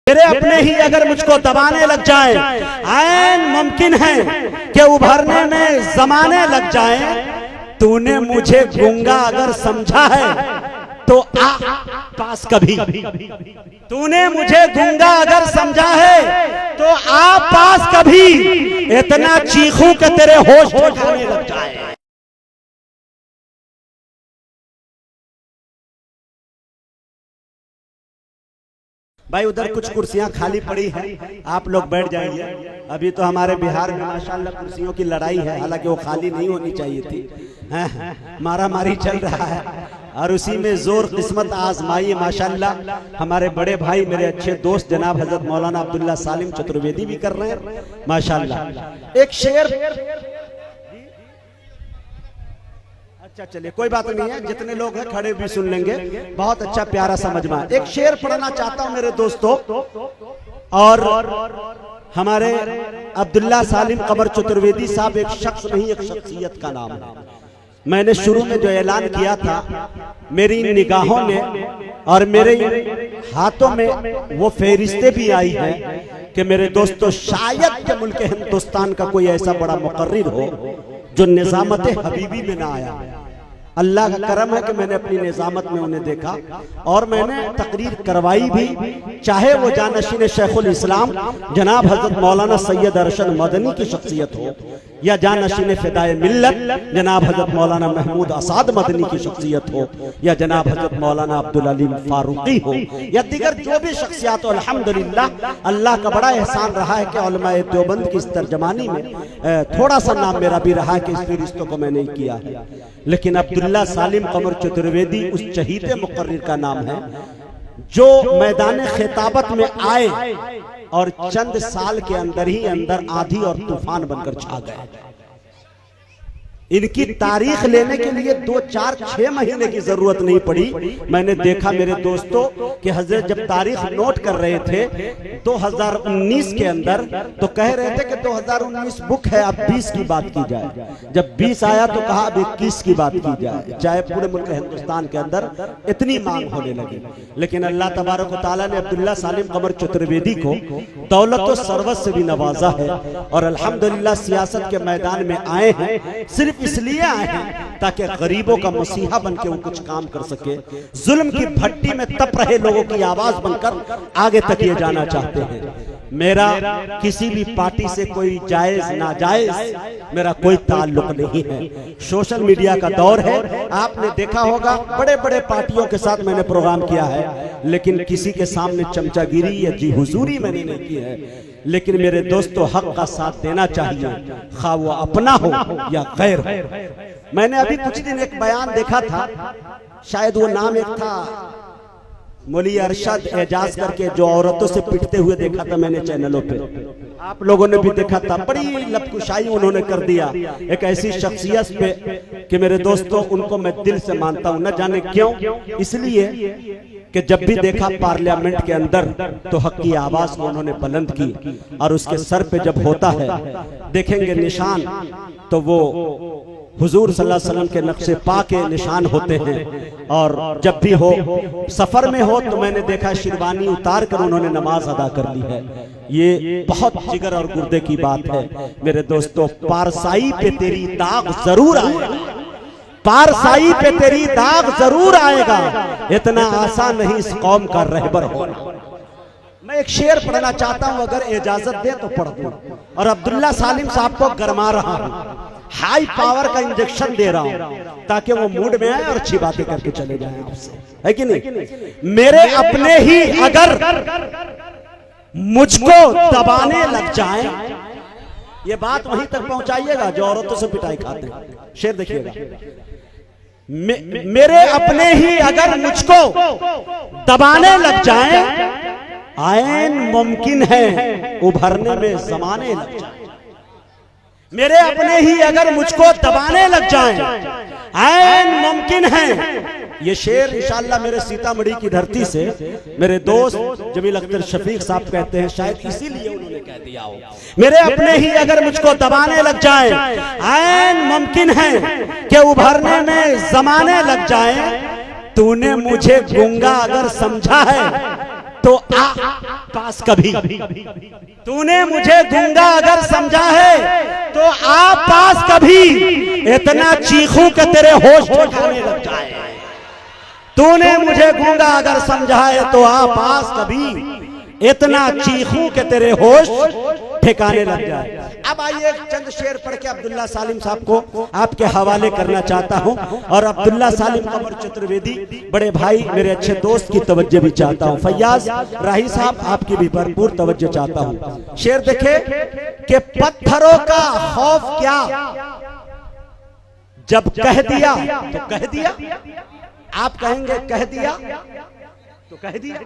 मेरे अपने ही अगर मुझको दबाने लग जाए, ऐन मुमकिन है कि उभरने में जमाने लग जाए। तूने मुझे गूंगा अगर समझा है तो आ पास कभी। तूने मुझे गूंगा अगर समझा है तो आ पास कभी। इतना चीखूं कि तेरे होश ठिकाने लग जाए। भाई उधर कुछ कुर्सियां खाली पड़ी हैं, आप लोग बैठ जाइए। अभी तो हमारे बिहार में माशाल्लाह कुर्सियों की लड़ाई है, हालांकि वो खाली नहीं होनी चाहिए थी। मारा मारी चल रहा है और उसी में जोर किस्मत आजमाई माशाल्लाह। हमारे बड़े भाई मेरे अच्छे दोस्त जनाब हजरत मौलाना अब्दुल्ला सालिम चतुर्वेदी भी कर रहे हैं माशाल्लाह। एक शेर, अच्छा चलिए कोई बात नहीं है, जितने लोग हैं खड़े भी सुन लेंगे। बहुत अच्छा प्यारा सा मजमा। एक शेर पढ़ना चाहता हूं मेरे दोस्तों, और हमारे अब्दुल्ला सालिम कमर चतुर्वेदी साहब एक शख्स नहीं, एक शख्सियत का नाम है। मैंने शुरू में जो ऐलान किया था, मेरी निगाहों में और मेरे हाथों में वो फेरिस्ते भी आई हैं कि मेरे दोस्तों शायद के मुल्क हिंदुस्तान का कोई ऐसा बड़ा मुकर्रिर हो जो निजामत हबीबी में ना आया। अल्लाह का करम है कि मैंने अपनी निजामत में उन्हें देखा और मैंने तकरीर करवाई भी, चाहे वो जानशीन शेखुल इस्लाम जनाब हजरत मौलाना सैयद अरशद मदनी की शख्सियत हो, या जानशीन फिदाए मिल्लत जनाब हजरत मौलाना महमूद आसाद मदनी की शख्सियत हो, या जनाब हजरत मौलाना अब्दुल अलीम फारूकी हो, या दिगर जो भी शख्सियात हो। अल्हम्दुलिल्लाह अल्लाह का बड़ा एहसान रहा है कि उलमाए देवबंद की इस तर्जमानी में थोड़ा सा नाम मेरा भी रहा है कि इस फरिश्तों को मैंने किया है। लेकिन अब्दुल्ला सालिम कमर चतुर्वेदी उस चहीते मुकर्रिर का नाम है जो मैदान खिताबत में आए और चंद साल के अंदर ही अंदर आंधी और तूफान बनकर छा गए। इनकी तारीख लेने के लिए 2, 4, 6 महीने की जरूरत नहीं पड़ी। मैंने देखा मेरे दोस्तों कि हजरत जब तारीख नोट कर रहे थे 2019 के अंदर, तो कह रहे थे कि 2019 बुक है, अब 20 की बात की जाए। जब 20 आया तो कहा अब 21 की बात की जाए, चाहे पूरे मुल्क हिंदुस्तान के अंदर इतनी मांग होने लगी। लेकिन अल्लाह तबारक व तआला ने अब्दुल्ला सालिम कमर चतुर्वेदी को दौलत व सरवत से भी नवाजा है और अल्हम्दुलिल्लाह सियासत के मैदान में आए हैं। सिर्फ इसलिए आए हैं ताकि गरीबों का मसीहा बनके वो कुछ काम कर सके। जुल्म की भट्टी में तप रहे लोगों की आवाज बनकर आगे तक ये जाना चाहते हैं। मेरा किसी भी पार्टी से कोई जायज नाजायज मेरा कोई ताल्लुक नहीं है। सोशल मीडिया का दौर है, आपने देखा होगा बड़े बड़े पार्टियों के साथ मैंने प्रोग्राम किया है, लेकिन किसी के सामने चमचागिरी या जी हुजूरी मैंने नहीं की है। लेकिन मेरे दोस्तों हक का साथ देना चाहिए, खा वो अपना हो या गैर हो। मैंने अभी कुछ दिन एक बयान देखा था, शायद वो नाम एक था मौली अरशद एजाज करके, जो औरतों से पिटते हुए देखा था मैंने चैनलों पे, आप लोगों ने भी देखा था। बड़ी लपकुशाई उन्होंने कर दिया एक ऐसी शख्सियत पे कि मेरे दोस्तों उनको मैं दिल से मानता हूं, न जाने क्यों। इसलिए कि जब भी देखा पार्लियामेंट के अंदर तो हक की आवाज को उन्होंने बुलंद की, और उसके सर पे जब होता है देखेंगे निशान, तो वो हुजूर सल्लल्लाहु अलैहि वसल्लम के नक्शे पा के निशान होते हैं। और जब भी हो सफर में हो तो मैंने देखा शिरवानी उतार कर उन्होंने नमाज अदा कर ली है। ये बहुत जिगर और गुर्दे की बात है मेरे दोस्तों। पारसाई पे तेरी दाग जरूर आएगा, पारसाई पे तेरी दाग जरूर आएगा, इतना आसान नहीं इस कौम का रहबर होना। मैं एक शेर पढ़ना चाहता हूं, अगर इजाजत दे तो पढ़ दूं। और अब्दुल्ला सालिम साहब को गरमा रहा हूं, हाई पावर का इंजेक्शन दे रहा हूं ताकि वो मूड में आए और अच्छी बातें करके चले जाएं आपसे, है कि नहीं। मेरे अपने ही अगर मुझको दबाने लग जाएं, ये बात वहीं तक पहुंचाइएगा जो औरतों से पिटाई खाते हैं। शेर देखिएगा, मेरे अपने ही अगर मुझको दबाने लग जाएं, ऐन मुमकिन है उभरने में जमाने लग जाएं। मेरे अपने ही अगर मुझको दबाने लग जाएं, ऐन मुमकिन है। ये शेर इंशाअल्लाह मेरे सीतामढ़ी की धरती से मेरे दोस्त जमील अख्तर शफीक साहब कहते हैं, शायद इसीलिए उन्होंने कह दिया हो। मेरे अपने ही अगर मुझको दबाने लग जाएं, ऐन मुमकिन है कि उभरने में जमाने लग जाएं। तूने मुझे गूंगा अगर समझा है तो आ पास कभी। तूने मुझे गूंगा अगर समझा है तो आ पास कभी, इतना चीखूं कि तेरे होश ठिकाने लग जाए। तूने मुझे गूंगा अगर समझा है तो आ पास कभी, इतना चीखूं कि तेरे होश ठिकाने लग जाए। अब आइए चंद शेर पढ़ के अब्दुल्ला सालिम साहब को आपके हवाले करना चाहता हूं, और अब्दुल्ला सालिम कमर चतुर्वेदी बड़े भाई मेरे अच्छे दोस्त की तवज्जो भी चाहता हूं। फैयाज राही साहब आपकी भी भरपूर तवज्जो चाहता हूं। शेर देखे कि पत्थरों का खौफ क्या, जब कह दिया तो कह दिया। आप कहेंगे कह दिया तो कह दिया।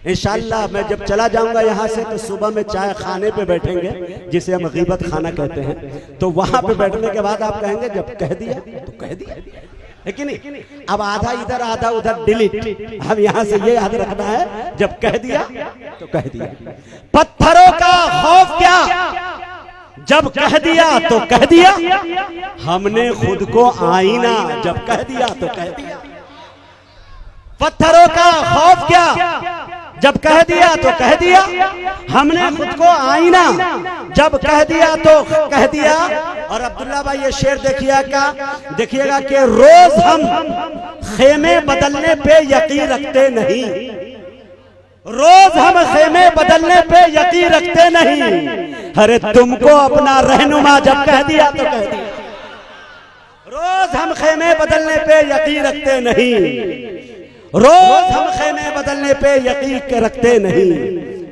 इंशाअल्लाह मैं जब चला जाऊंगा यहाँ से तो सुबह में चाय खाने पे बैठेंगे, जिसे हम गीबत खाना कहते हैं, तो वहां पे बैठने के बाद आप कहेंगे जब कह दिया तो कह दिया, है कि नहीं? अब आधा इधर आधा उधर डिलीट। हम यहाँ से ये याद रखना है, जब कह दिया तो कह दिया। पत्थरों का खौफ क्या, जब कह दिया तो कह दिया। हमने खुद को आईना, जब कह दिया तो कह दिया। पत्थरों का खौफ क्या, जब कह दिया तो कह दिया। हमने खुद को आईना, जब कह दिया तो कह दिया। और अब्दुल्ला भाई ये शेर देखिएगा कि रोज हम खेमे बदलने पे यकीन रखते नहीं, रोज हम खेमे बदलने पे यकीन रखते नहीं। अरे तुमको अपना रहनुमा जब कह दिया तो कह दिया। रोज हम खेमे बदलने पे यकीन रखते नहीं, रोज हम खेमे बदलने पे यकीन रखते नहीं।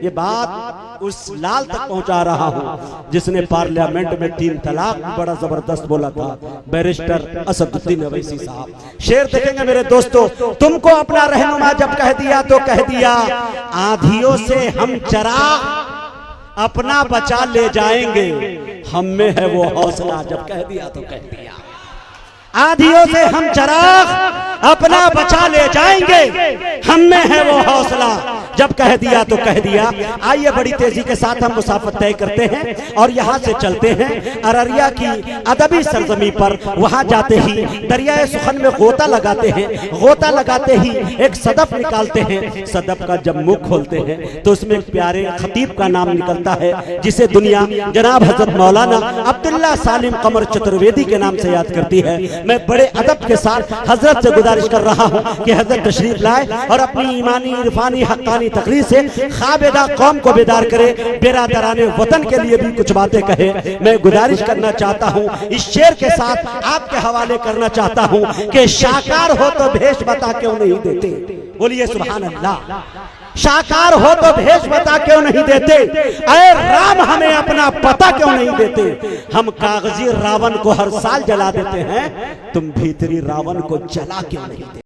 ये बात उस लाल तक पहुंचा रहा हूं जिसने पार्लियामेंट में 3 तलाक बड़ा जबरदस्त बोला था, बैरिस्टर असदुद्दीन अवैसी साहब। शेर देखेंगे मेरे दोस्तों, तुमको अपना रहनुमा जब कह दिया तो कह दिया। आंधियों से हम चराग अपना बचा ले जाएंगे, हम में है वो हौसला, जब कह दिया तो कह दिया। आंधियों से हम चराग अपना बचा ले जाएंगे, हम में है वो हौसला, जब कह दिया तो कह दिया। आइए बड़ी तेजी के साथ हम मुसाफत तय करते हैं और यहाँ से चलते हैं अररिया की अदबी सरजमी पर। वहाँ जाते ही दरियाए सुखन में गोता लगाते हैं, गोता लगाते ही एक सदफ निकालते हैं। सदफ का जब मुंह खोलते हैं तो उसमें एक प्यारे खतीब का नाम निकलता है, जिसे दुनिया जनाब हजरत मौलाना अब्दुल्ला सालिम कमर चतुर्वेदी के नाम से याद करती है। मैं बड़े अदब के साथ हजरत से गुजारिश कर रहा हूँ कि हजरत तशरीफ लाए और अपनी ईमानी इरफानी हक्कानी तकरीर से खाबेदा कौम को बेदार करे, बेरादराने वतन के लिए भी कुछ बातें कहे। मैं गुजारिश करना चाहता हूँ, इस शेर के साथ आपके हवाले करना चाहता हूँ कि शाकार हो तो भेष बता क्यों नहीं देते। बोलिए सुभान अल्लाह। शाकार हो तो भेष बता क्यों नहीं देते, अरे राम हमें अपना पता क्यों नहीं देते। हम कागजी रावण को हर साल जला देते हैं, तुम भीतरी रावण को जला क्यों नहीं देते।